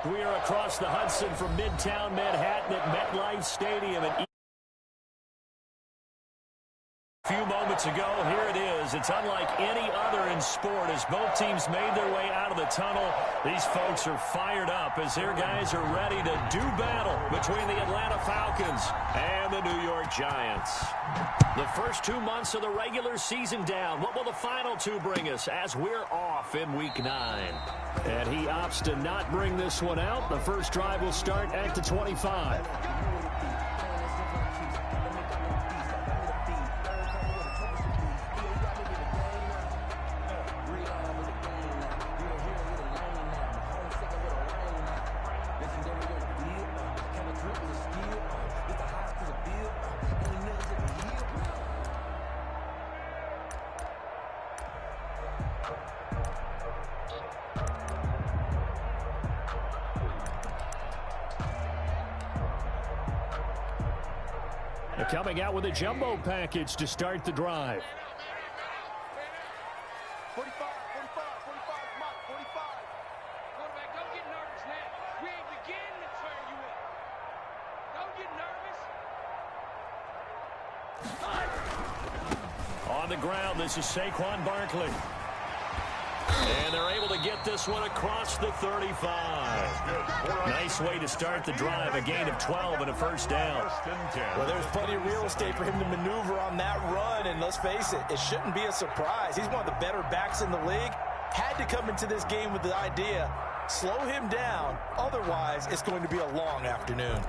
We are across the Hudson from Midtown Manhattan at MetLife Stadium. And a few moments ago, here it is. It's unlike any other in sport as both teams made their way out of the tunnel. These folks are fired up as their guys are ready to do battle between the Atlanta Falcons and the New York Giants. The first 2 months of the regular season down. What will the final two bring us as we're off in Week 9? And he opts to not bring this one out. The first drive will start at the 25. Coming out with a jumbo package to start the drive. 45, 45, 45, Mike, 45. Quarterback, don't get nervous now. We ain't beginning to tear you up. Don't get nervous. On the ground, this is Saquon Barkley. And they're able to get this one across the 35. Nice way to start the drive, a gain of 12 and a first down. Well, there's plenty of real estate for him to maneuver on that run, and let's face it, it shouldn't be a surprise. He's one of the better backs in the league. Had to come into this game with the idea, slow him down, otherwise it's going to be a long afternoon.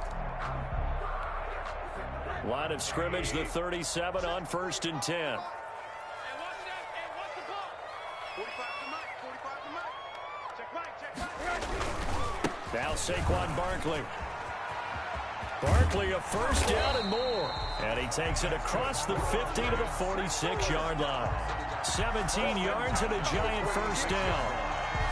Line of scrimmage, the 37 on 1st and 10. Now Saquon Barkley. Barkley a first down and more. And he takes it across the 50 to the 46-yard line. 17 yards and a giant first down.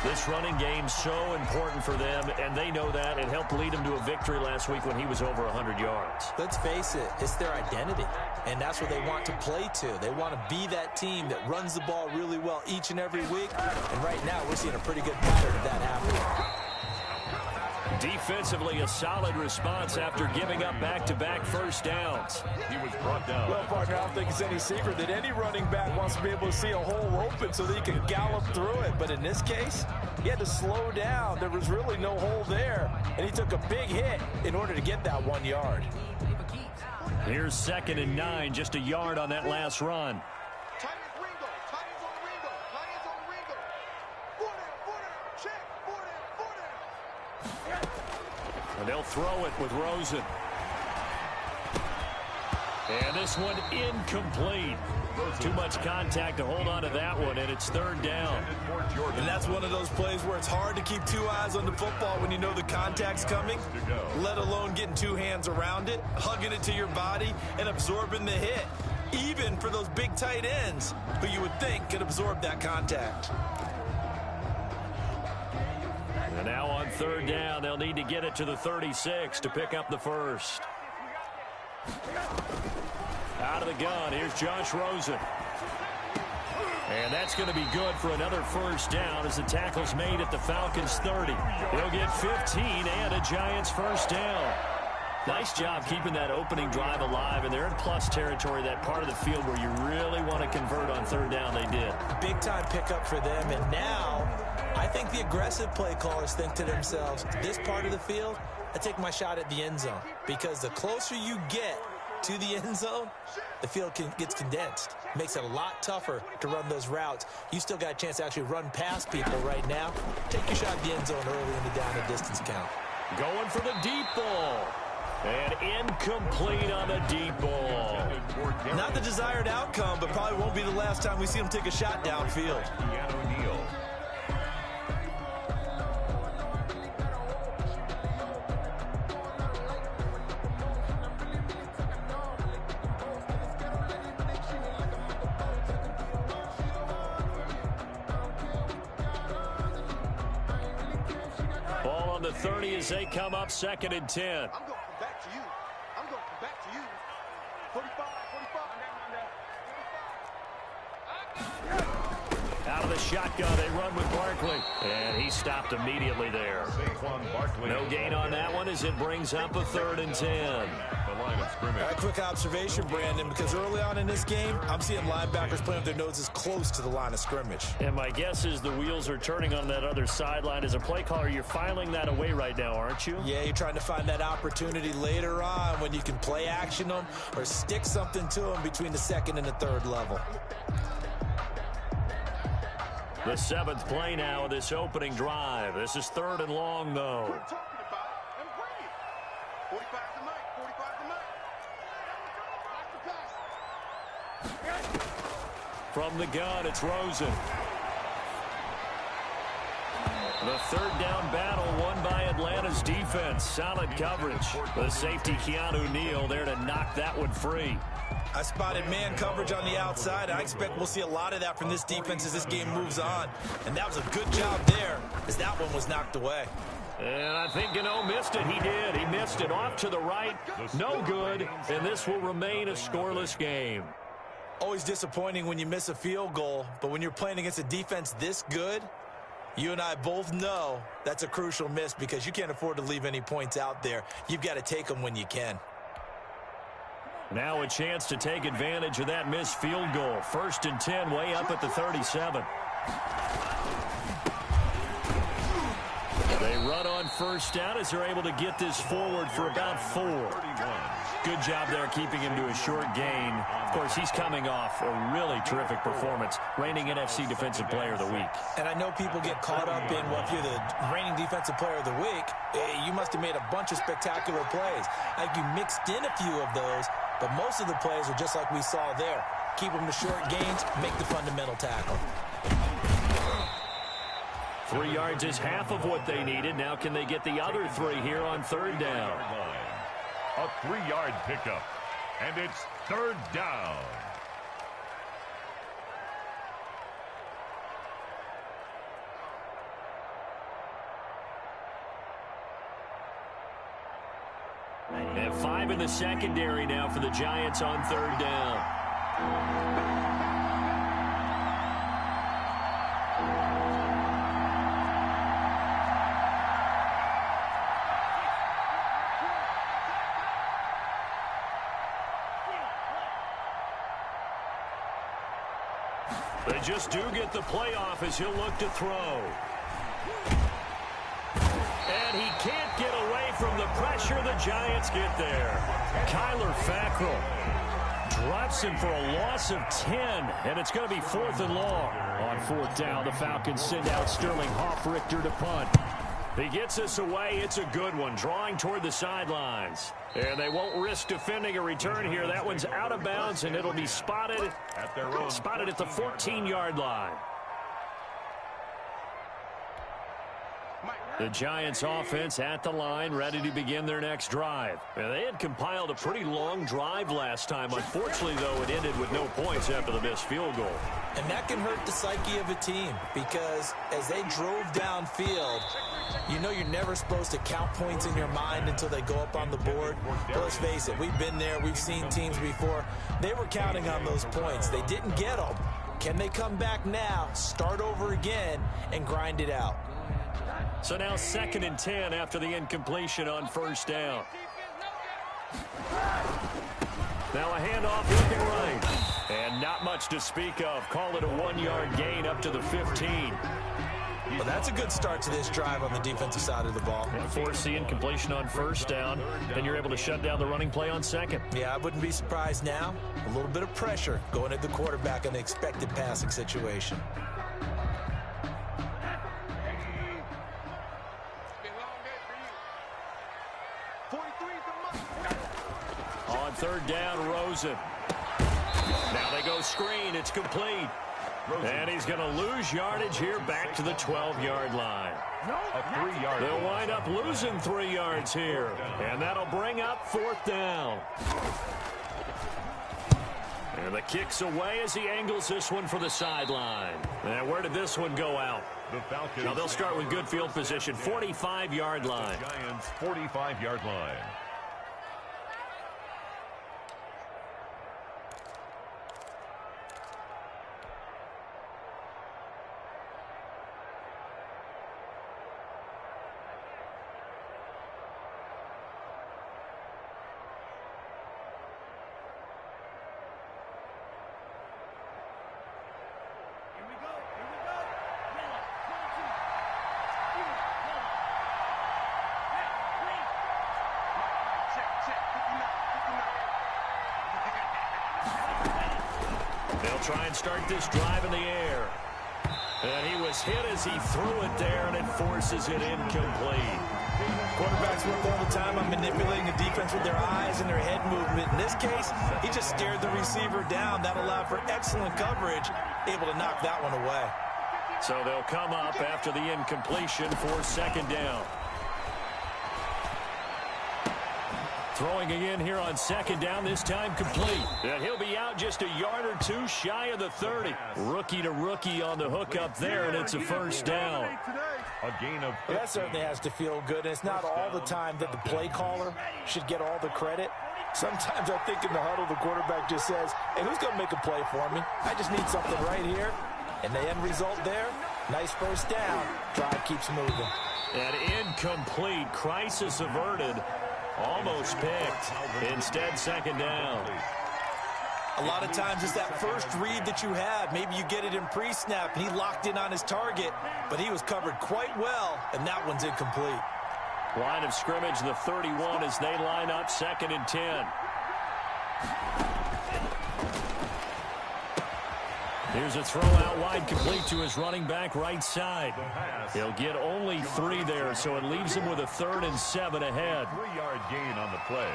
This running game so important for them, and they know that. It helped lead them to a victory last week when he was over 100 yards. Let's face it, it's their identity, and that's what they want to play to. They want to be that team that runs the ball really well each and every week, and right now we're seeing a pretty good pattern of that happening. Defensively, a solid response after giving up back-to-back first downs. He was brought down. Well, partner, I don't think it's any secret that any running back wants to be able to see a hole open so that he can gallop through it. But in this case, he had to slow down. There was really no hole there, and he took a big hit in order to get that 1 yard. Here's 2nd and 9, just a yard on that last run. And they'll throw it with Rosen. And this one incomplete. Too much contact to hold on to that one, and it's 3rd down. And that's one of those plays where it's hard to keep two eyes on the football when you know the contact's coming, let alone getting two hands around it, hugging it to your body, and absorbing the hit, even for those big tight ends who you would think could absorb that contact. And now on 3rd down, they'll need to get it to the 36 to pick up the first. Out of the gun, here's Josh Rosen. And that's going to be good for another first down as the tackle's made at the Falcons' 30. They'll get 15 and a Giants first down. Nice job keeping that opening drive alive, and they're in plus territory, that part of the field where you really want to convert on 3rd down. They did. Big-time pickup for them, and now I think the aggressive play callers think to themselves, this part of the field, I take my shot at the end zone, because the closer you get to the end zone, the field gets condensed. Makes it a lot tougher to run those routes. You still got a chance to actually run past people right now. Take your shot at the end zone early in the down and distance count. Going for the deep ball. And incomplete on the deep ball. Not the desired outcome, but probably won't be the last time we see him take a shot downfield. Ball on the 30 as they come up 2nd and 10. Back to you. I'm going to come back to you. 45, 45. Out of the shotgun, they run with Barkley. And he stopped immediately there. No gain on that one as it brings up a 3rd and 10. A quick observation, Brandon, because early on in this game, I'm seeing linebackers playing with their noses close to the line of scrimmage. And my guess is the wheels are turning on that other sideline. As a play caller, you're filing that away right now, aren't you? Yeah, you're trying to find that opportunity later on when you can play action them or stick something to them between the 2nd and the 3rd level. The 7th play now of this opening drive. This is 3rd and long, though. From the gun, it's Rosen. The 3rd down battle won by Atlanta's defense. Solid coverage. The safety, Keanu Neal, there to knock that one free. I spotted man coverage on the outside. I expect we'll see a lot of that from this defense as this game moves on. And that was a good job there as that one was knocked away. And I think Gano missed it. He did. He missed it off to the right. No good. And this will remain a scoreless game. Always disappointing when you miss a field goal. But when you're playing against a defense this good, you and I both know that's a crucial miss because you can't afford to leave any points out there. You've got to take them when you can. Now a chance to take advantage of that missed field goal. 1st and 10, way up at the 37. They run on 1st down as they're able to get this forward for about 4. Good job there keeping him to a short gain. Of course, he's coming off a really terrific performance, reigning NFC Defensive Player of the Week. And I know people get caught up in, well, if you're the reigning Defensive Player of the Week, you must have made a bunch of spectacular plays. I think you mixed in a few of those, but most of the plays are just like we saw there. Keep them to short gains, make the fundamental tackle. 3 yards is half of what they needed. Now can they get the other 3 here on 3rd down? A 3-yard pickup, and it's 3rd down. And 5 in the secondary now for the Giants on 3rd down. They just do get the playoff as he'll look to throw. And he can't get away from the pressure. The Giants get there. Kyler Fackrell drops him for a loss of 10, and it's going to be 4th and long. On 4th down, the Falcons send out Sterling Hoffrichter to punt. He gets us away. It's a good one, drawing toward the sidelines. And they won't risk defending a return here. That one's out of bounds, and it'll be spotted at the 14-yard line. The Giants offense at the line, ready to begin their next drive. And they had compiled a pretty long drive last time. Unfortunately, though, it ended with no points after the missed field goal. And that can hurt the psyche of a team because as they drove downfield, you know you're never supposed to count points in your mind until they go up on the board. But let's face it, we've been there. We've seen teams before. They were counting on those points. They didn't get them. Can they come back now, start over again, and grind it out? So now 2nd and 10 after the incompletion on 1st down. Now a handoff looking right. And not much to speak of. Call it a 1-yard gain up to the 15. Well, that's a good start to this drive on the defensive side of the ball. And force the incompletion on 1st down. Then you're able to shut down the running play on 2nd. Yeah, I wouldn't be surprised now. A little bit of pressure going at the quarterback in the expected passing situation. On 3rd down, Rosen. Now they go screen. It's complete. And he's going to lose yardage here back to the 12-yard line. A 3-yard. They'll wind up losing 3 yards here. And that'll bring up 4th down. And the kick's away as he angles this one for the sideline. And where did this one go out? The Falcons. Now they'll start with good field position, 45-yard line. The Giants' 45-yard line. They'll try and start this drive in the air. And he was hit as he threw it there, and it forces it incomplete. Quarterbacks work all the time on manipulating the defense with their eyes and their head movement. In this case, he just stared the receiver down. That allowed for excellent coverage, able to knock that one away. So they'll come up after the incompletion for second down. Throwing again here on second down, this time complete. And he'll be out just a yard or two shy of the 30. Rookie to rookie on the hook up there, and it's a first down. A gain of 15. That certainly has to feel good. And it's not all the time that the play caller should get all the credit. Sometimes I think in the huddle, the quarterback just says, hey, who's going to make a play for me? I just need something right here. And the end result there, nice first down. Drive keeps moving. And incomplete. Crisis averted. Almost picked. Instead, second down. A lot of times it's that first read that you have. Maybe you get it in pre-snap, and he locked in on his target, but he was covered quite well, and that one's incomplete. Line of scrimmage, the 31 as they line up second and 10. Here's a throw out wide, complete to his running back right side. He'll get only 3 there, so it leaves him with a 3rd and 7 ahead. 3-yard gain on the play.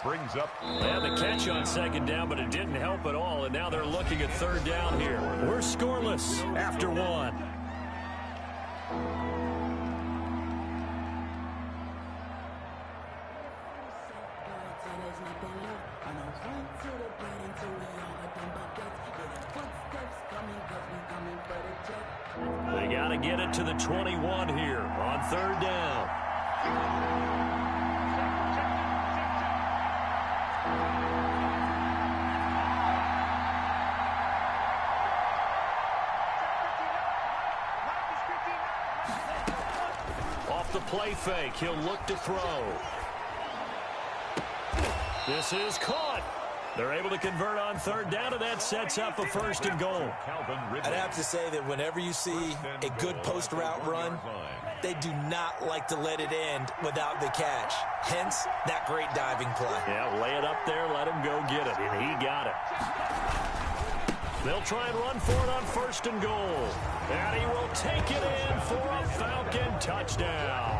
Brings up. They had the catch on second down, but it didn't help at all, and now they're looking at third down here. We're scoreless after 1. They got to get it to the 21 here on third down. Off the play fake, he'll look to throw. This is caught. They're able to convert on third down, and that sets up a first and goal. I'd have to say that whenever you see a good post route run, they do not like to let it end without the catch. Hence, that great diving play. Yeah, lay it up there, let him go get it, and he got it. They'll try and run for it on first and goal. And he will take it in for a Falcon touchdown.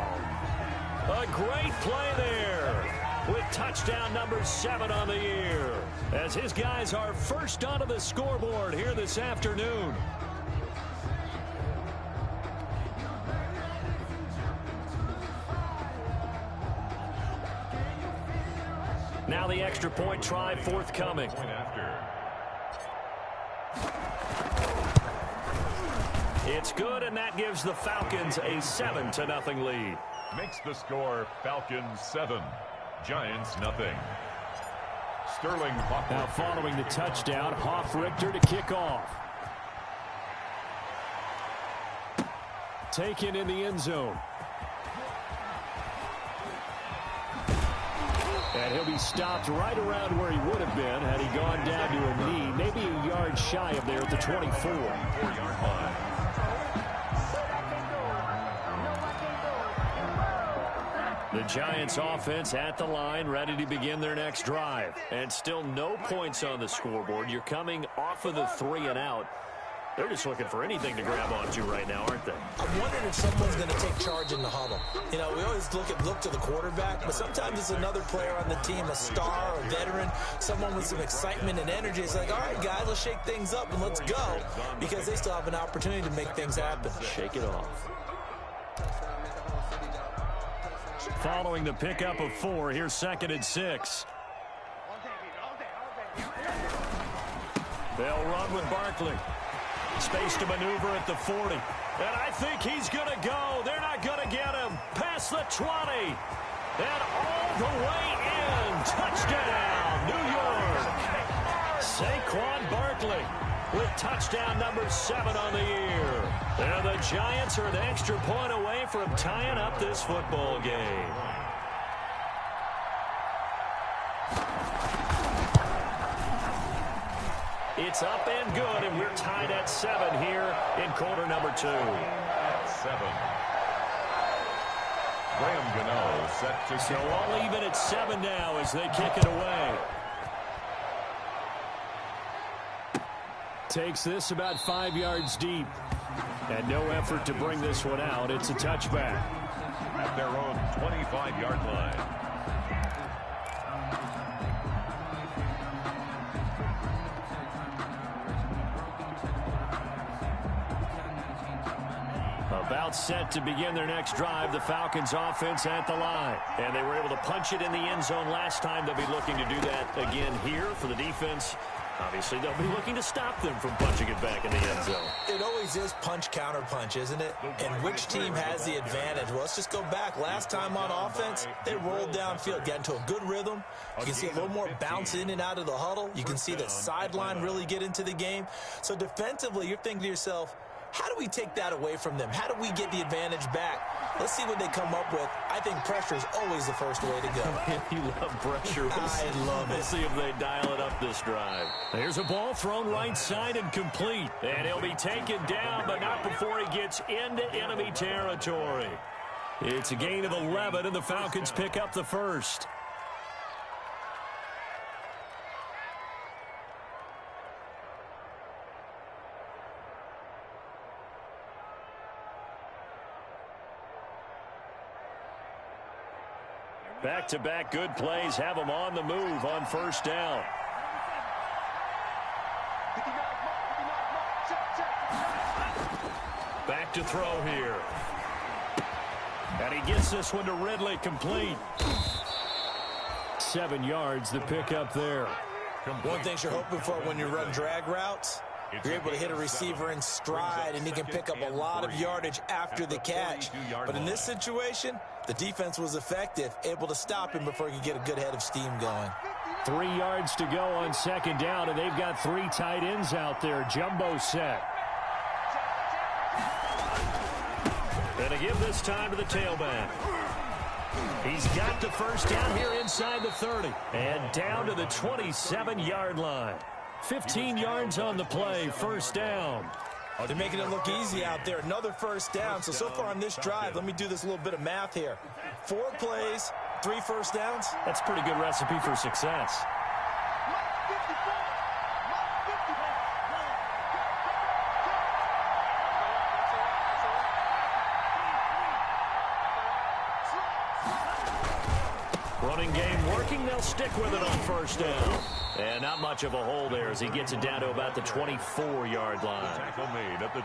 A great play there, with touchdown number 7 on the year, as his guys are first onto the scoreboard here this afternoon. Now the extra point try forthcoming. It's good, and that gives the Falcons a 7-0 lead. Makes the score Falcons 7. Giants nothing. Sterling Hoffrichter. Now following the touchdown, Hoffrichter to kick off. Taken in the end zone. And he'll be stopped right around where he would have been had he gone down to a knee, maybe a yard shy of there at the 24. 4-yard line. The Giants offense at the line, ready to begin their next drive. And still no points on the scoreboard. You're coming off of the 3 and out. They're just looking for anything to grab onto right now, aren't they? I'm wondering if someone's going to take charge in the huddle. You know, we always look to the quarterback, but sometimes it's another player on the team, a star, a veteran, someone with some excitement and energy. It's like, all right, guys, let's shake things up and let's go, because they still have an opportunity to make things happen. Shake it off. Following the pickup of 4, here's 2nd and 6. They'll run with Barkley. Space to maneuver at the 40. And I think he's going to go. They're not going to get him. Past the 20. And all the way in. Touchdown, New York. Saquon Barkley with touchdown number 7 on the year. And the Giants are an extra point away from tying up this football game. It's up and good, and we're tied at 7 here in quarter number 2. At 7. Graham Gano set to So all even at 7 now as they kick it away. takes this about 5 yards deep. And no effort to bring this one out. It's a touchback. At their own 25-yard line. About set to begin their next drive, the Falcons offense at the line. And they were able to punch it in the end zone last time. They'll be looking to do that again here for the defense. Obviously, they'll be looking to stop them from punching it back in the end zone. It always is punch, counter punch, isn't it? And which team has the advantage? Well, let's just go back. Last time on offense, they rolled downfield, got into a good rhythm. You can see a little more bounce in and out of the huddle. You can see the sideline really get into the game. So defensively, you're thinking to yourself, how do we take that away from them? How do we get the advantage back? Let's see what they come up with. I think pressure is always the first way to go. You love pressure. I love it. We'll see if they dial it up this drive. Here's a ball thrown right side and complete. And he'll be taken down, but not before he gets into enemy territory. It's a gain of 11, and the Falcons pick up the first. Back-to-back good plays have them on the move on first down. Back to throw here. And he gets this one to Ridley, complete. 7 yards, the pickup there. One thing you're hoping for when you run drag routes, you're able to hit a receiver in stride, and he can pick up a lot of yardage after the catch. But in this situation, the defense was effective, able to stop him before he could get a good head of steam going. 3 yards to go on second down, and they've got 3 tight ends out there. Jumbo set. And to give this time to the tailback. He's got the first down here inside the 30. And down to the 27-yard line. 15 yards on the play, first down. They're making it look easy out there. Another first down. So far on this drive, let me do this little bit of math here. 4 plays, 3 first downs. That's a pretty good recipe for success. Running game working. They'll stick with it on first down. And not much of a hole there as he gets it down to about the 24-yard line.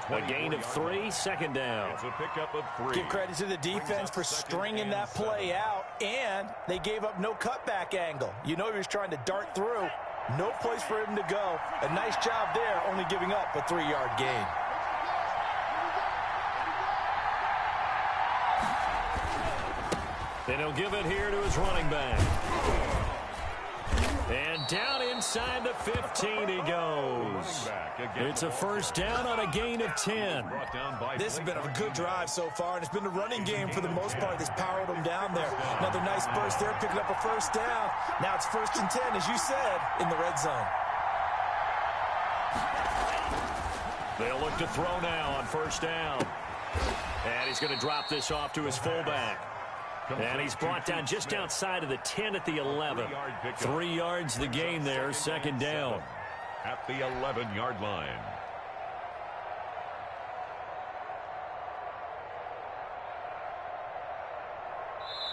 A gain of 3, second down. It's a pickup of 3. Give credit to the defense for stringing that play out, and they gave up no cutback angle. You know he was trying to dart through. No place for him to go. A nice job there, only giving up a 3-yard gain. And he'll give it here to his running back. And down inside the 15 he goes. It's a first down on a gain of 10. This has been a good drive so far, and it's been the running game for the most part that's powered them down there. Another nice burst there, picking up a first down. Now it's 1st and 10, as you said, in the red zone. They'll look to throw now on first down. And he's going to drop this off to his fullback. And he's brought down just outside of the 10 at the 11. 3 yards the gain there, second down. At the 11-yard line.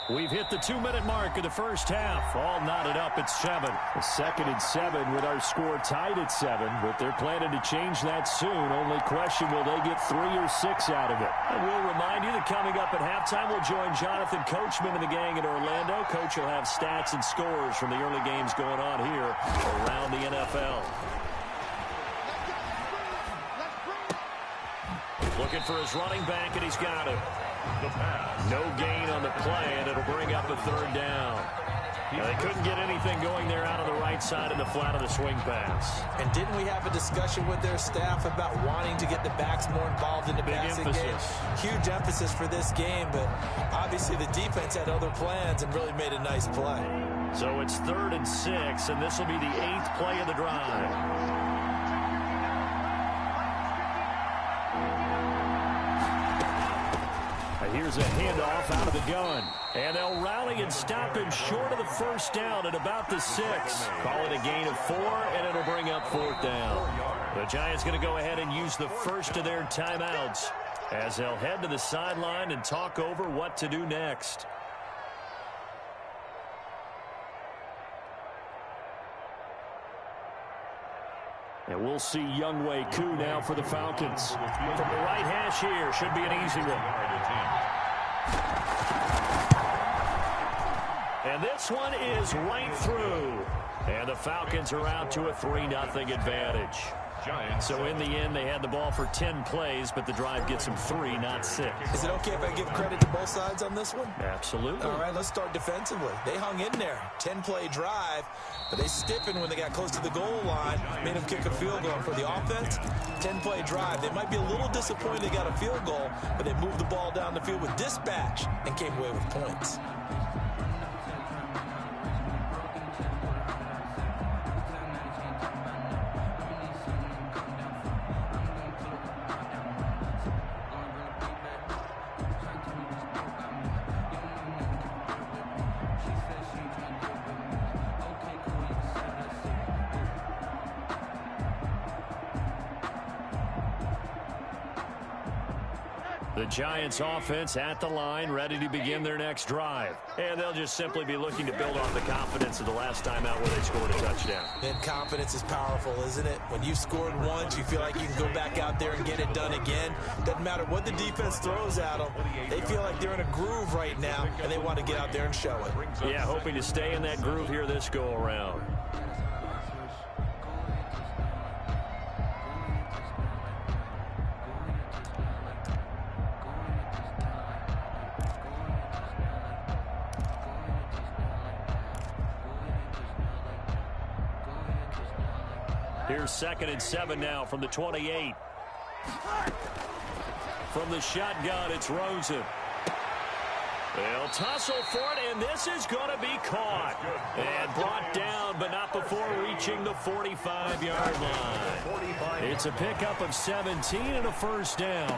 We've hit the 2-minute mark of the first half. All knotted up at 7. A 2nd and 7 with our score tied at 7. But they're planning to change that soon. Only question, will they get 3 or 6 out of it? And we'll remind you that coming up at halftime, we'll join Jonathan Coachman and the gang in Orlando. Coach will have stats and scores from the early games going on here around the NFL. Looking for his running back, and he's got it. No gain on the play, and it'll bring up a 3rd down. Now, they couldn't get anything going there out on the right side in the flat of the swing pass. And didn't we have a discussion with their staff about wanting to get the backs more involved in the passing game? Huge emphasis for this game, but obviously the defense had other plans and really made a nice play. So it's 3rd and 6, and this will be the 8th play of the drive. Here's a handoff out of the gun. And they'll rally and stop him short of the first down at about the 6. Call it a gain of 4, and it'll bring up 4th down. The Giants going to go ahead and use the first of their timeouts as they'll head to the sideline and talk over what to do next. And we'll see Younghoe Koo now for the Falcons. From the right hash here, should be an easy one. And this one is right through. And the Falcons are out to a 3-0 advantage. So in the end, they had the ball for 10 plays, but the drive gets them 3, not 6. Is it okay if I give credit to both sides on this one? Absolutely. All right, let's start defensively. They hung in there. 10-play drive, but they stiffened when they got close to the goal line, made them kick a field goal. For the offense, 10-play drive. They might be a little disappointed they got a field goal, but they moved the ball down the field with dispatch and came away with points. The Giants offense at the line, ready to begin their next drive. And they'll just simply be looking to build off the confidence of the last time out where they scored a touchdown. And confidence is powerful, isn't it? When you've scored once, you feel like you can go back out there and get it done again. Doesn't matter what the defense throws at them. They feel like they're in a groove right now, and they want to get out there and show it. Yeah, hoping to stay in that groove here this go-around. Here's 2nd and 7 now from the 28. From the shotgun, it's Rosen. They'll tussle for it, and this is going to be caught. And brought down, but not before reaching the 45-yard line. It's a pickup of 17 and a first down.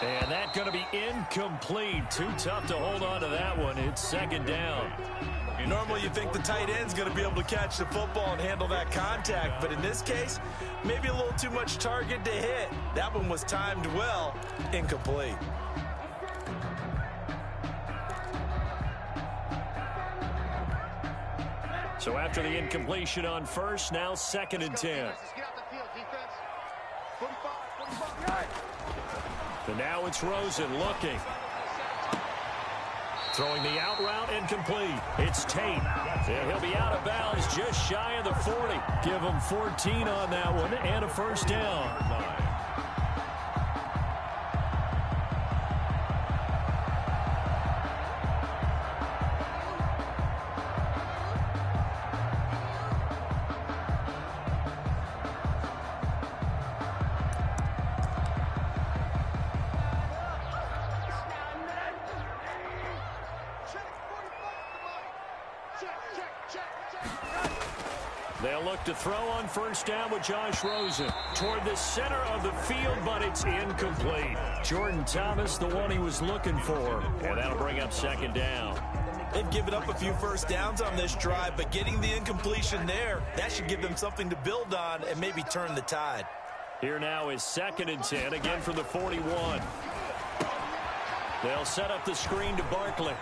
And that's going to be incomplete. Too tough to hold on to that one. It's 2nd down. Normally you think the tight end's going to be able to catch the football and handle that contact, but in this case, maybe a little too much target to hit. That one was timed well, incomplete. So after the incompletion on first, now 2nd and 10. And now it's Rosen looking. Throwing the out route incomplete. It's Tate. And he'll be out of bounds just shy of the 40. Give him 14 on that one and a first down. They'll look to throw on first down with Josh Rosen toward the center of the field, but it's incomplete. Jordan Thomas, the one he was looking for, and that'll bring up 2nd down. They've given up a few first downs on this drive, but getting the incompletion there, that should give them something to build on and maybe turn the tide. Here now is 2nd and 10, again from the 41. They'll set up the screen to Barkley.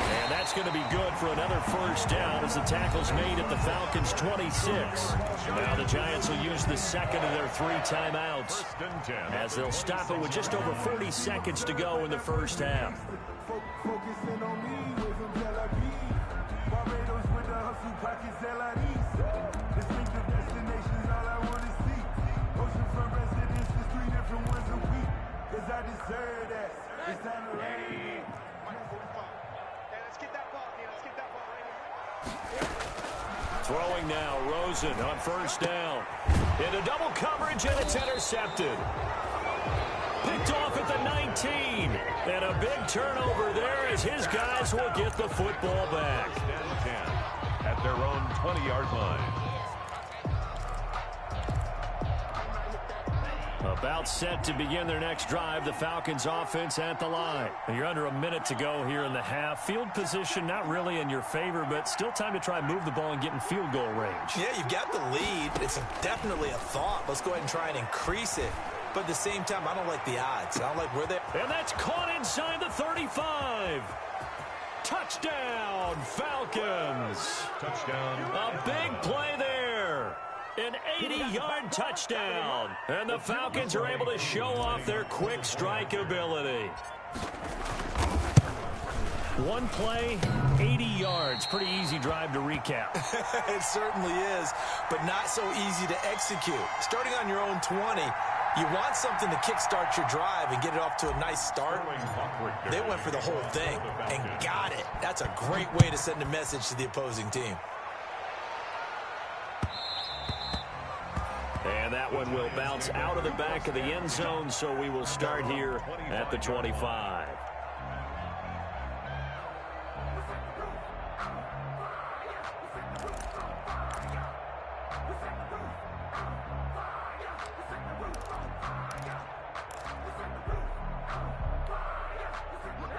And that's going to be good for another first down as the tackle's made at the Falcons' 26. Now the Giants will use the 2nd of their 3 timeouts as they'll stop it with just over 40 seconds to go in the first half. Throwing now, Rosen on first down. Into double coverage, and it's intercepted. Picked off at the 19. And a big turnover there as his guys will get the football back. At their own 20-yard line. About set to begin their next drive, the Falcons offense at the line. You're under a minute to go here in the half. Field position not really in your favor, but still time to try and move the ball and get in field goal range. Yeah, you've got the lead. It's definitely a thought. Let's go ahead and try and increase it. But at the same time, I don't like the odds. I don't like where they're... And that's caught inside the 35. Touchdown, Falcons. Touchdown. A big play there. An 80-yard touchdown. And the Falcons are able to show off their quick strike ability. One play, 80 yards. Pretty easy drive to recap. It certainly is, but not so easy to execute. Starting on your own 20, you want something to kickstart your drive and get it off to a nice start. They went for the whole thing and got it. That's a great way to send a message to the opposing team. And that one will bounce out of the back of the end zone, so we will start here at the 25.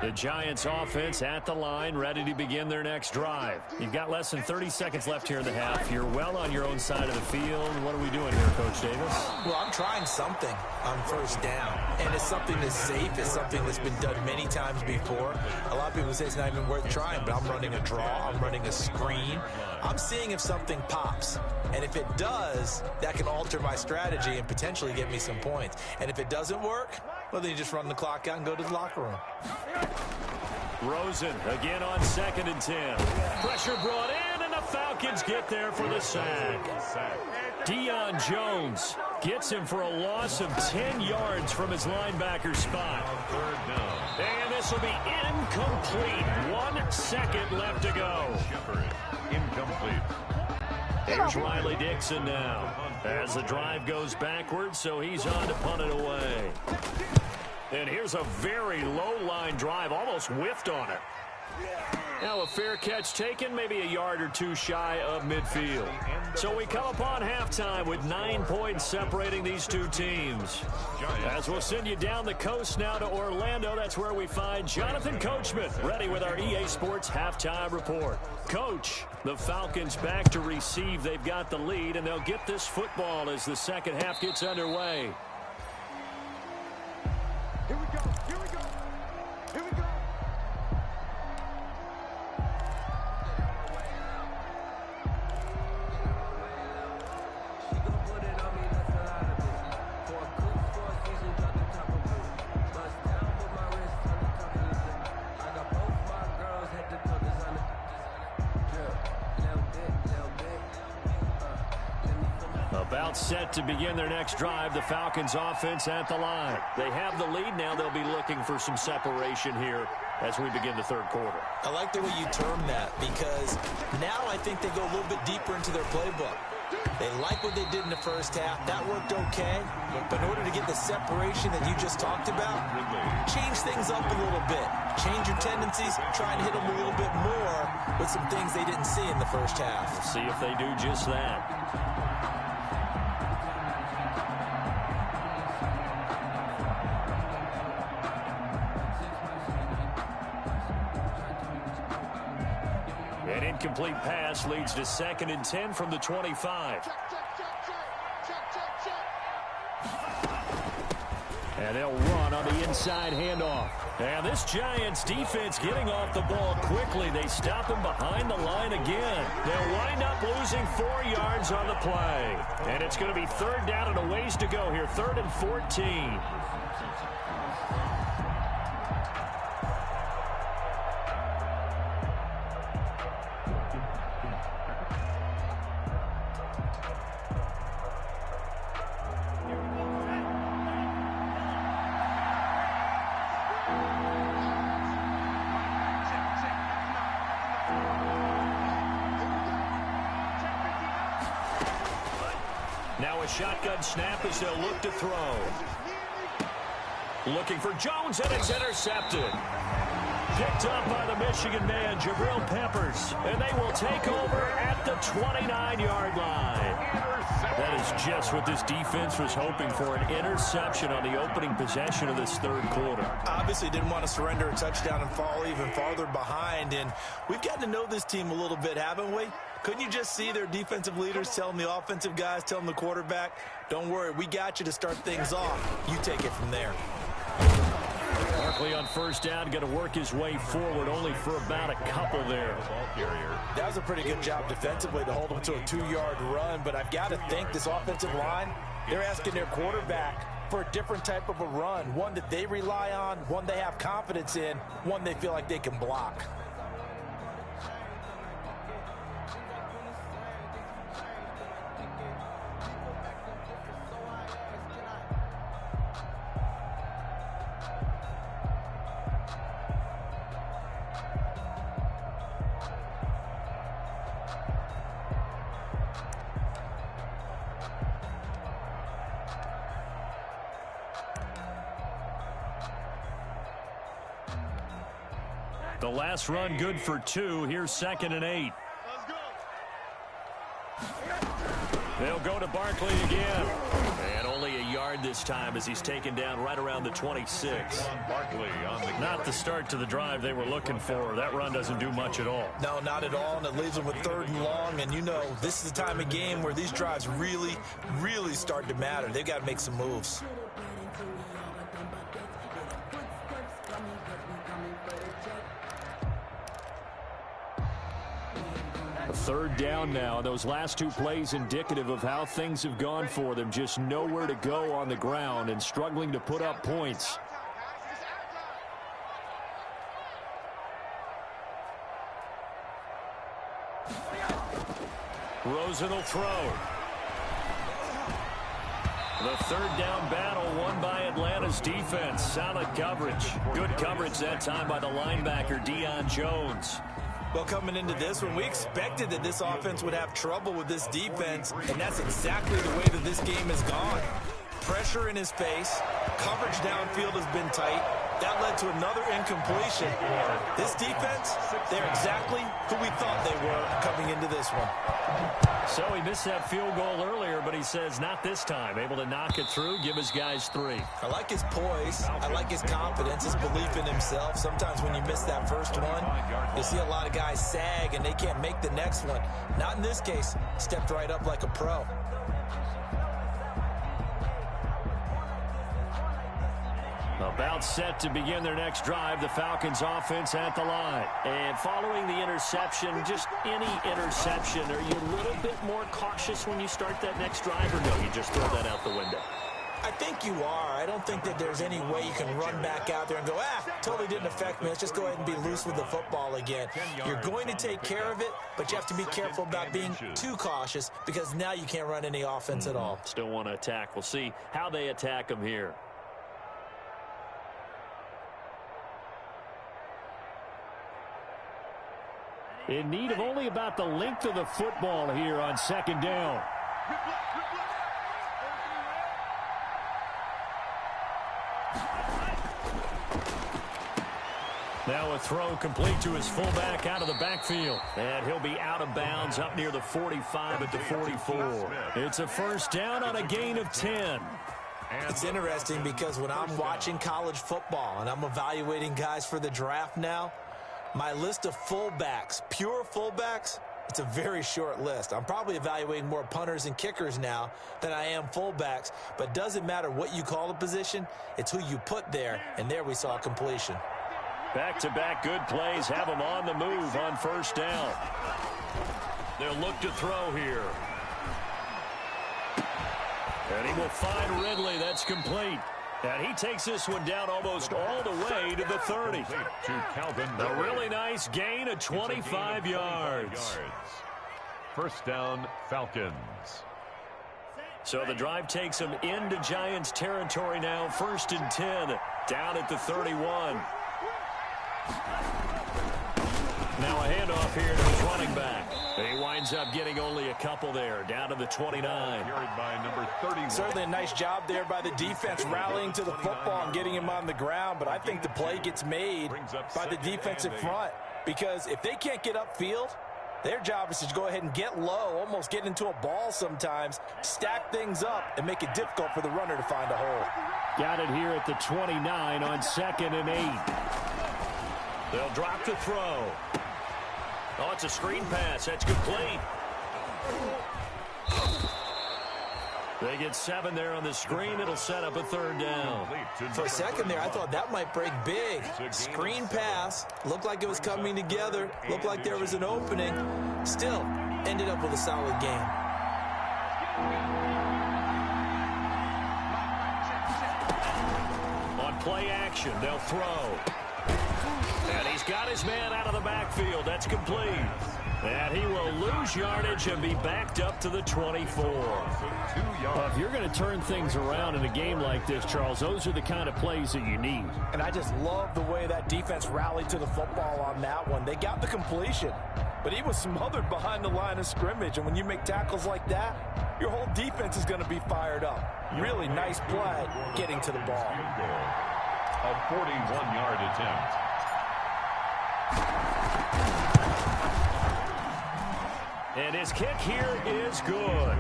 The Giants offense at the line, ready to begin their next drive. You've got less than 30 seconds left here in the half. You're well on your own side of the field. What are we doing here, Coach Davis? Well, I'm trying something on first down, and it's something that's safe. It's something that's been done many times before. A lot of people say it's not even worth trying, but I'm running a draw. I'm running a screen. I'm seeing if something pops, and if it does, that can alter my strategy and potentially get me some points. And if it doesn't work, well, then you just run the clock out and go to the locker room. Rosen again on 2nd and 10. Pressure brought in, and the Falcons get there for the sack. Deion Jones gets him for a loss of 10 yards from his linebacker spot. And this will be incomplete. 1 second left to go. Incomplete. There's Riley Dixon now as the drive goes backwards, so he's on to punt it away. And here's a very low-line drive, almost whiffed on it. Now a fair catch taken, maybe a yard or two shy of midfield. So we come upon halftime with 9 points separating these two teams. As we'll send you down the coast now to Orlando, that's where we find Jonathan Coachman, ready with our EA Sports halftime report. Coach, the Falcons back to receive. They've got the lead, and they'll get this football as the second half gets underway. Here we go. Here we go. Here we go. About set to begin their next drive, the Falcons offense at the line. They have the lead now. They'll be looking for some separation here as we begin the third quarter. I like the way you term that, because now I think they go a little bit deeper into their playbook. They like what they did in the first half. That worked okay. But in order to get the separation that you just talked about, change things up a little bit. Change your tendencies, try and hit them a little bit more with some things they didn't see in the first half. We'll see if they do just that. An incomplete pass leads to 2nd and 10 from the 25. And they'll run on the inside handoff. And this Giants defense getting off the ball quickly. They stop him behind the line again. They'll wind up losing 4 yards on the play. And it's going to be 3rd down and a ways to go here. 3rd and 14. Now a shotgun snap as they'll look to throw. Looking for Jones, and it's intercepted. Picked up by the Michigan man, Jabril Peppers. And they will take over at the 29-yard line. That is just what this defense was hoping for, an interception on the opening possession of this third quarter. Obviously didn't want to surrender a touchdown and fall even farther behind, and we've gotten to know this team a little bit, haven't we? Couldn't you just see their defensive leaders telling the offensive guys, telling the quarterback, don't worry, we got you to start things off. You take it from there. Barkley on first down, going to work his way forward, only for about a couple there. That was a pretty good job defensively to hold him to a 2-yard run, but I've got to think this offensive line, they're asking their quarterback for a different type of a run, one that they rely on, one they have confidence in, one they feel like they can block. The last run good for 2. Here's 2nd and 8. They'll go to Barkley again. And only a yard this time as he's taken down right around the 26. Not the start to the drive they were looking for. That run doesn't do much at all. No, not at all, and it leaves them with 3rd and long. And you know, this is the time of game where these drives really, really start to matter. They've got to make some moves. Third down now. Those last 2 plays indicative of how things have gone for them. Just nowhere to go on the ground and struggling to put up points. Rosen will throw. The third down battle won by Atlanta's defense. Solid coverage. Good coverage that time by the linebacker, Deion Jones. Well, coming into this one, we expected that this offense would have trouble with this defense, and that's exactly the way that this game has gone. Pressure in his face. Coverage downfield has been tight. That led to another incompletion. This defense, they're exactly who we thought they were coming into this one. So he missed that field goal earlier, but he says not this time. Able to knock it through, give his guys 3. I like his poise. I like his confidence, his belief in himself. Sometimes when you miss that first one, you see a lot of guys sag and they can't make the next one. Not in this case. Stepped right up like a pro. About set to begin their next drive, the Falcons offense at the line. And following the interception, just any interception, are you a little bit more cautious when you start that next drive, or no, you just throw that out the window? I think you are. I don't think that there's any way you can run back out there and go, totally didn't affect me. Let's just go ahead and be loose with the football again. You're going to take care of it, but you have to be careful about being too cautious because now you can't run any offense at all. Still want to attack. We'll see how they attack them here. In need of only about the length of the football here on 2nd down. Now a throw complete to his fullback out of the backfield. And he'll be out of bounds up near the 45 at the 44. It's a first down on a gain of 10. It's interesting because when I'm watching college football and I'm evaluating guys for the draft now, my list of fullbacks, pure fullbacks, it's a very short list. I'm probably evaluating more punters and kickers now than I am fullbacks, but it doesn't matter what you call the position, it's who you put there, and there we saw completion. Back-to-back good plays have them on the move on first down. They'll look to throw here. And he will find Ridley. That's complete. And he takes this one down almost all the way to the 30. A really nice gain of 25 yards. First down, Falcons. So the drive takes them into Giants territory now. 1st and 10, down at the 31. Now a handoff here to his running back. He winds up getting only a couple there, down to the 29. Carried by number 31. Certainly a nice job there by the defense rallying to the football and getting him on the ground, but I think the play gets made by the defensive front because if they can't get upfield, Their job is to go ahead and get low, almost get into a ball sometimes, stack things up, and make it difficult for the runner to find a hole. Got it here at the 29 on 2nd and 8. They'll drop the throw. Oh, it's a screen pass. That's complete. They get 7 there on the screen. It'll set up a 3rd down. For a second there, I thought that might break big. Screen pass. Looked like it was coming together. Looked like there was an opening. Still, ended up with a solid game. On play action, they'll throw. And he's got his man out of the backfield. That's complete. And he will lose yardage and be backed up to the 24. Well, if you're going to turn things around in a game like this, Charles, those are the kind of plays that you need. And I just love the way that defense rallied to the football on that one. They got the completion, but he was smothered behind the line of scrimmage. And when you make tackles like that, your whole defense is going to be fired up. Really nice play getting to the ball. A 41-yard attempt. And his kick here is good.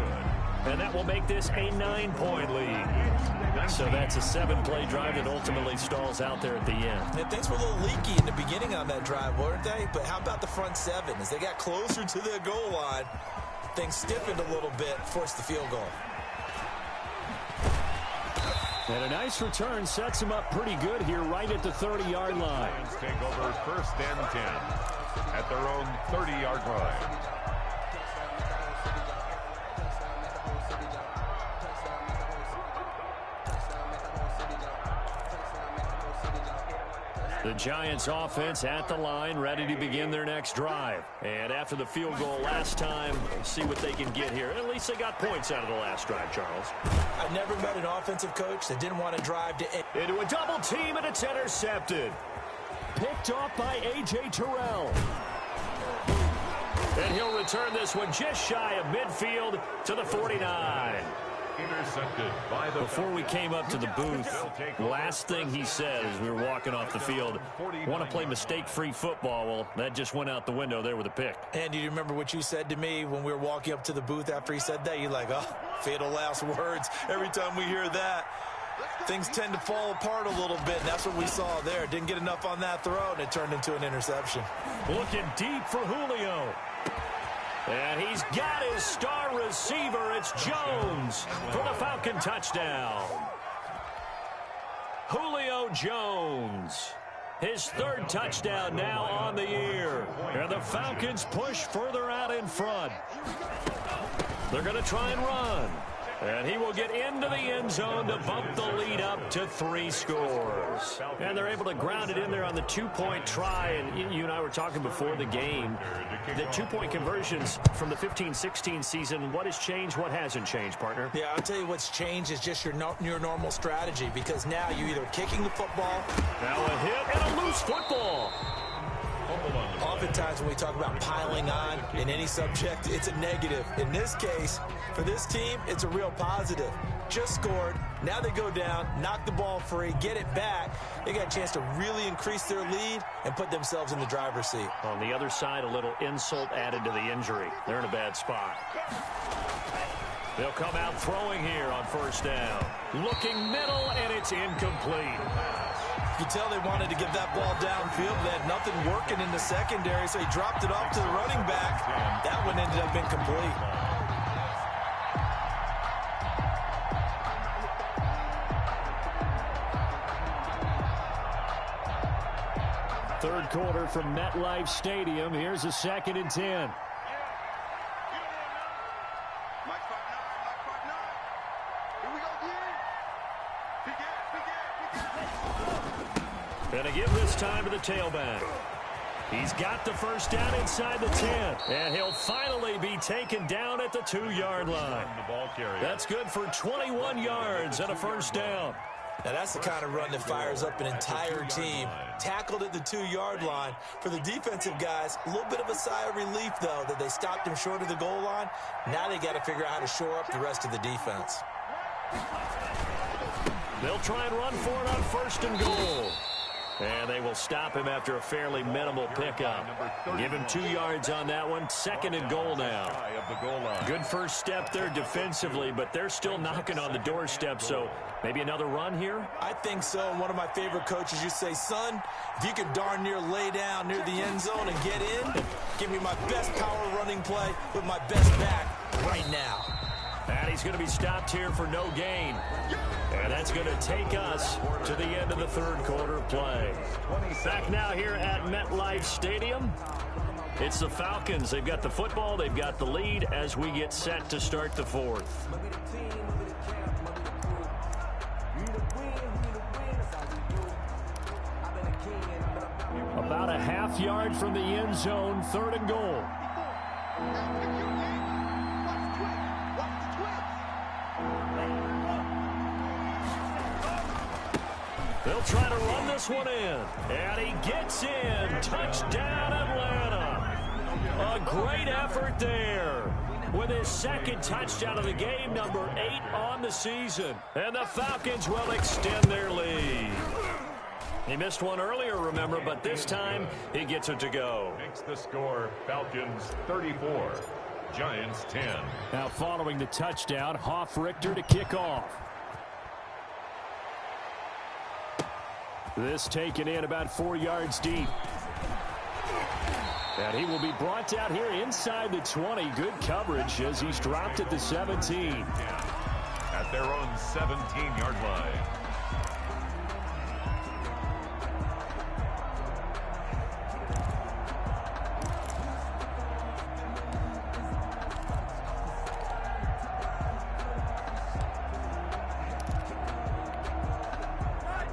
And that will make this a 9-point lead. So that's a 7-play drive that ultimately stalls out there at the end. And things were a little leaky in the beginning on that drive, weren't they? But how about the front 7? As they got closer to the goal line, things stiffened a little bit, forced the field goal. And a nice return sets him up pretty good here right at the 30-yard line. Take over 1st and 10 at their own 30-yard line. The Giants offense at the line, ready to begin their next drive. And after the field goal last time, see what they can get here. At least they got points out of the last drive, Charles. I've never met an offensive coach that didn't want to drive to into a double team, and it's intercepted. Picked off by A.J. Terrell. And he'll return this one just shy of midfield to the 49. Intercepted by the Before we came up to the booth, last thing he said as we were walking off the field, want to play mistake-free football. Well, that just went out the window there with a pick. And do you remember what you said to me when we were walking up to the booth after he said that? You're like, oh, fatal last words. Every time we hear that, things tend to fall apart a little bit, and that's what we saw there. Didn't get enough on that throw, and it turned into an interception. Looking deep for Julio. And he's got his star receiver. It's Jones for the Falcon touchdown. Julio Jones. His 3rd touchdown now on the year. And the Falcons push further out in front. They're going to try and run. And he will get into the end zone to bump the lead up to 3 scores. And they're able to ground it in there on the 2-point try. And you and I were talking before the game. The 2-point conversions from the 15-16 season, what has changed, what hasn't changed, partner? Yeah, I'll tell you what's changed is just your normal strategy, because now you're either kicking the football. Now a hit and a loose football. Oftentimes when we talk about piling on in any subject, it's a negative. In this case, for this team, it's a real positive. Just scored. Now they go down, knock the ball free, get it back. They got a chance to really increase their lead and put themselves in the driver's seat. On the other side, a little insult added to the injury. They're in a bad spot. They'll come out throwing here on 1st down. Looking middle, and it's incomplete. You can tell they wanted to get that ball downfield. They had nothing working in the secondary, so he dropped it off to the running back. That one ended up incomplete. Third quarter from MetLife Stadium. Here's a 2nd and 10. And a give this time to the tailback. He's got the 1st down inside the 10. And he'll finally be taken down at the 2-yard line. That's good for 21 yards and a 1st down. Now that's the kind of run that fires up an entire team. Tackled at the 2-yard line. For the defensive guys, a little bit of a sigh of relief, though, that they stopped him short of the goal line. Now they got to figure out how to shore up the rest of the defense. They'll try and run for it on 1st and goal. And they will stop him after a fairly minimal pickup. Give him 2 yards on that one. 2nd and goal now. Good first step there defensively, but they're still knocking on the doorstep, so maybe another run here? I think so. And one of my favorite coaches used to say, son, if you can darn near lay down near the end zone and get in, give me my best power running play with my best back right now. And he's going to be stopped here for no gain. And that's going to take us to the end of the 3rd quarter play. Back now here at MetLife Stadium. It's the Falcons. They've got the football. They've got the lead as we get set to start the 4th. About a half yard from the end zone, 3rd and goal. They'll try to run this one in. And he gets in. Touchdown, Atlanta. A great effort there. With his 2nd touchdown of the game, number 8 on the season. And the Falcons will extend their lead. He missed one earlier, remember, but this time he gets it to go. Makes the score Falcons 34, Giants 10. Now following the touchdown, Hoff-Richter to kick off. This taken in about 4 yards deep. And he will be brought down here inside the 20. Good coverage as he's dropped at the 17. At their own 17-yard line.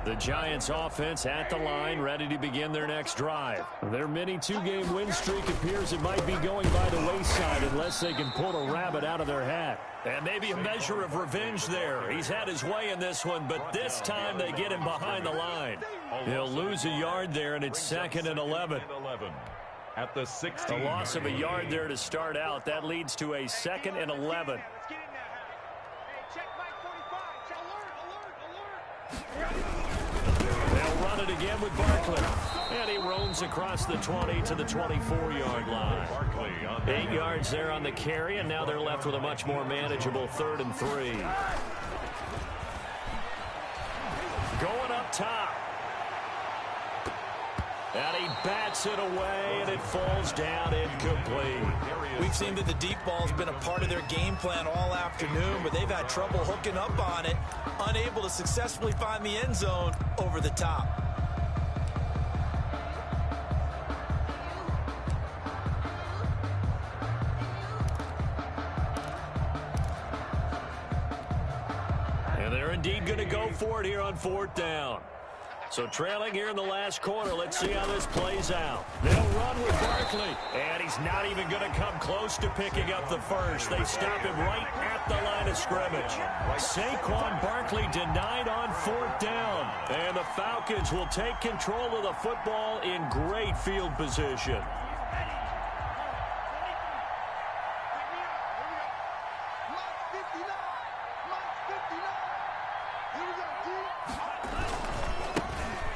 The Giants offense at the line, ready to begin their next drive. Their mini 2-game win streak appears it might be going by the wayside unless they can pull a rabbit out of their hat. And maybe a measure of revenge there. He's had his way in this one, but this time they get him behind the line. He'll lose a yard there, and it's 2nd and 11. At the 16. A loss of a yard there to start out. That leads to a 2nd and 11. They'll run it again with Barkley. And he roams across the 20 to the 24-yard line. 8 yards there on the carry, and now they're left with a much more manageable 3rd and 3. Going up top. And he bats it away, and it falls down incomplete. We've seen that the deep ball's been a part of their game plan all afternoon, but they've had trouble hooking up on it, unable to successfully find the end zone over the top. And they're indeed going to go for it here on 4th down. So trailing here in the last quarter, let's see how this plays out. They'll run with Barkley, and he's not even going to come close to picking up the first. They stop him right at the line of scrimmage. Saquon Barkley denied on 4th down, and the Falcons will take control of the football in great field position.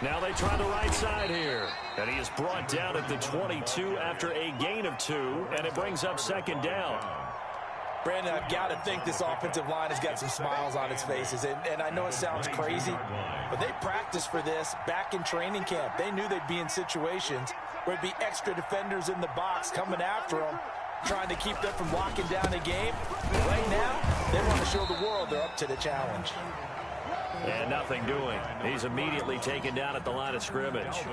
Now they try the right side here. And he is brought down at the 22 after a gain of 2, and it brings up 2nd down. Brandon, I've got to think this offensive line has got some smiles on its faces. And I know it sounds crazy, but they practiced for this back in training camp. They knew they'd be in situations where there'd be extra defenders in the box coming after them, trying to keep them from locking down the game. Right now, they want to show the world they're up to the challenge. And nothing doing. He's immediately taken down at the line of scrimmage.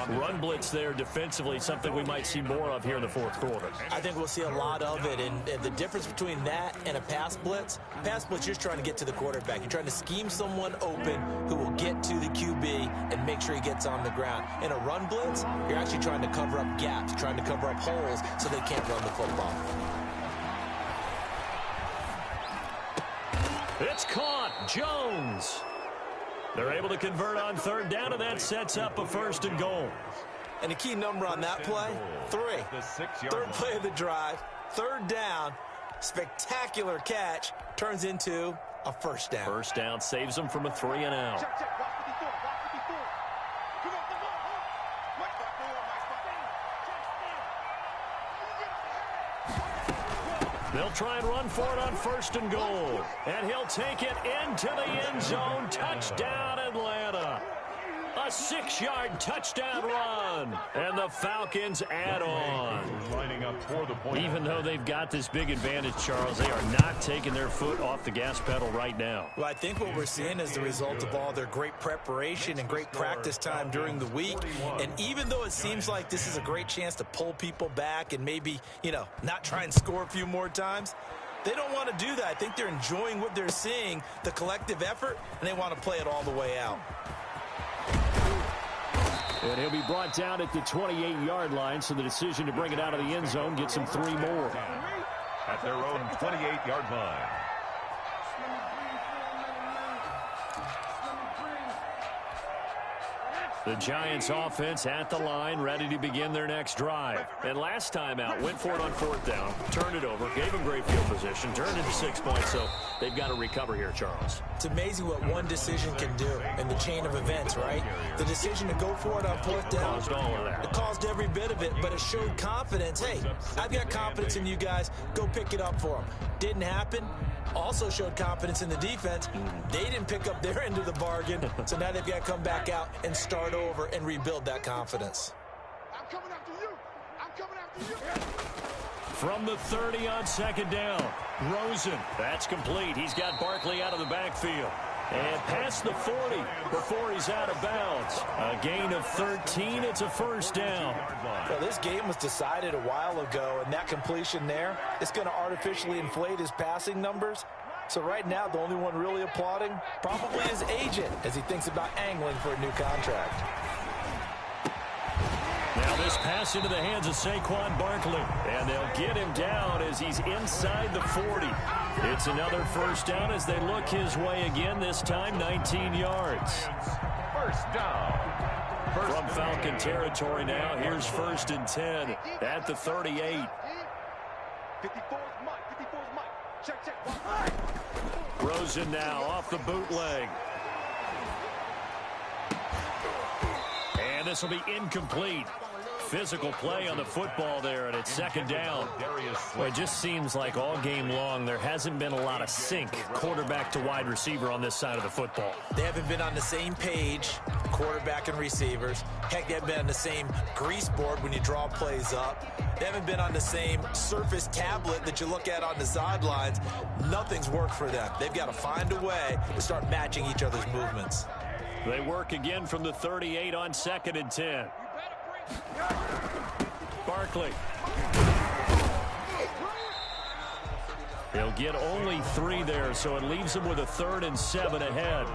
Run blitz there defensively, something we might see more of here in the 4th quarter. I think we'll see a lot of it, and the difference between that and a pass blitz, you're just trying to get to the quarterback. You're trying to scheme someone open who will get to the QB and make sure he gets on the ground. In a run blitz, you're actually trying to cover up gaps, trying to cover up holes so they can't run the football. It's caught. Jones. They're able to convert on 3rd down, and that sets up a 1st and goal. And the key number on that play, 3. 3rd play of the drive, 3rd down, spectacular catch, turns into a 1st down. 1st down saves them from a 3 and out. They'll try and run for it on 1st and goal. And he'll take it into the end zone. Touchdown, Atlanta. A 6-yard touchdown run. And the Falcons add on. Even though they've got this big advantage, Charles, they are not taking their foot off the gas pedal right now. Well, I think what we're seeing is the result of all their great preparation and great practice time during the week. And even though it seems like this is a great chance to pull people back and maybe, not try and score a few more times, they don't want to do that. I think they're enjoying what they're seeing, the collective effort, and they want to play it all the way out. And he'll be brought down at the 28-yard line, so the decision to bring it out of the end zone gets him 3 more. At their own 28-yard line. The Giants offense at the line, ready to begin their next drive. And last time out, went for it on 4th down, turned it over, gave them great field position, turned it to 6 points, so they've got to recover here, Charles. It's amazing what one decision can do in the chain of events, right? The decision to go for it on 4th down, Caused all of that. It caused every bit of it, but it showed confidence. Hey, I've got confidence in you guys. Go pick it up for them. Didn't happen. Also showed confidence in the defense. They didn't pick up their end of the bargain, so now they've got to come back out and start over and rebuild that confidence. I'm coming after you. I'm coming after you. From the 30 on 2nd down, Rosen. That's complete. He's got Barkley out of the backfield. And past the 40 before he's out of bounds. A gain of 13. It's a 1st down. Well, this game was decided a while ago, and that completion there is going to artificially inflate his passing numbers. So right now, the only one really applauding probably his agent as he thinks about angling for a new contract. Now this pass into the hands of Saquon Barkley. And they'll get him down as he's inside the 40. It's another 1st down as they look his way again, this time 19 yards. 1st down. From Falcon territory now, here's 1st and 10 at the 38. 54's Mike. 54's Mike. Check. Rosen now off the bootleg. And this will be incomplete. Physical play on the football there, and it's 2nd down. Well, it just seems like all game long there hasn't been a lot of sync quarterback to wide receiver on this side of the football. They haven't been on the same page, quarterback and receivers. Heck, they haven't been on the same grease board when you draw plays up. They haven't been on the same surface tablet that you look at on the sidelines. Nothing's worked for them. They've got to find a way to start matching each other's movements. They work again from the 38 on 2nd and 10. Barkley. He'll get only 3 there, so it leaves him with a 3rd and 7 ahead.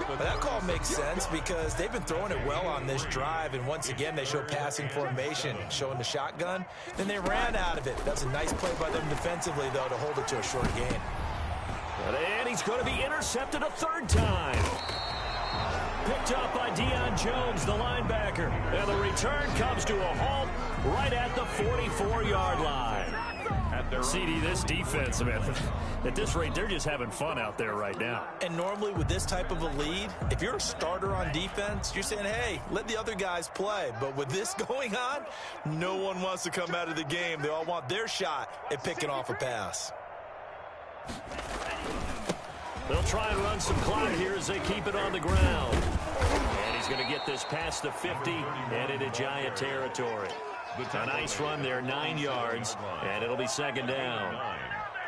But that call makes sense because they've been throwing it well on this drive, and once again they show passing formation, showing the shotgun. Then they ran out of it. That's a nice play by them defensively, though, to hold it to a short gain. And he's going to be intercepted a 3rd time. Picked up by Deion Jones, the linebacker. And the return comes to a halt right at the 44-yard line. CD, this defense, man, at this rate, they're just having fun out there right now. And normally with this type of a lead, if you're a starter on defense, you're saying, hey, let the other guys play. But with this going on, no one wants to come out of the game. They all want their shot at picking off a pass. They'll try and run some clock here as they keep it on the ground. And he's going to get this past the 50 and into Giant territory. A nice run there, 9 yards, and it'll be 2nd down.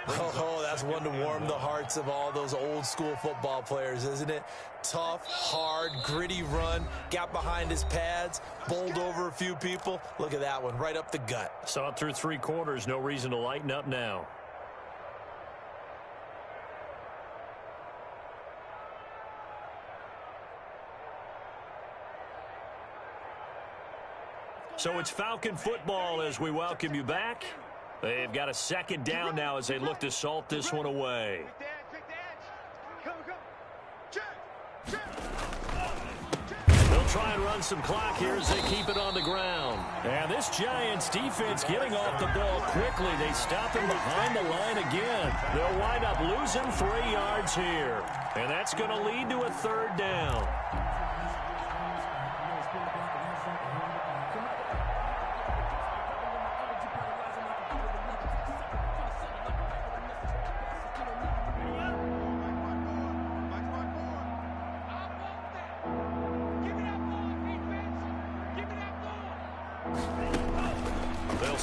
Oh, that's one to warm the hearts of all those old school football players, isn't it? Tough, hard, gritty run, got behind his pads, bowled over a few people. Look at that one, right up the gut. Saw it through 3 quarters, no reason to lighten up now. So it's Falcon football as we welcome you back. They've got a 2nd down now as they look to salt this one away. They'll try and run some clock here as they keep it on the ground. And this Giants defense getting off the ball quickly. They stop him behind the line again. They'll wind up losing 3 yards here. And that's going to lead to a 3rd down.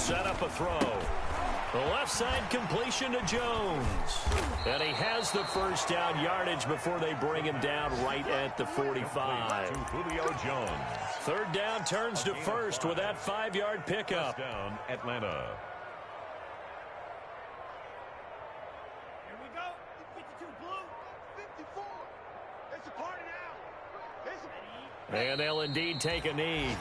set up a throw. The left side completion to Jones. And he has the first down yardage before they bring him down right at the 45. To Julio Jones. Third down turns to first with that 5-yard pickup. First down, Atlanta. Here we go. 52 blue. 54. It's a party now. It's a... And they'll indeed take a knee.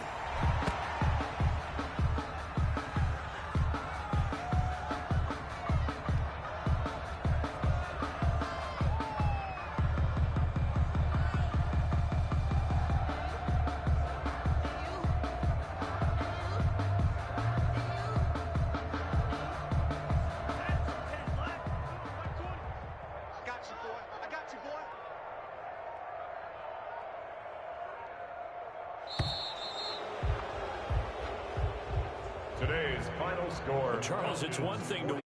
Today's final score. Charles, it's one thing to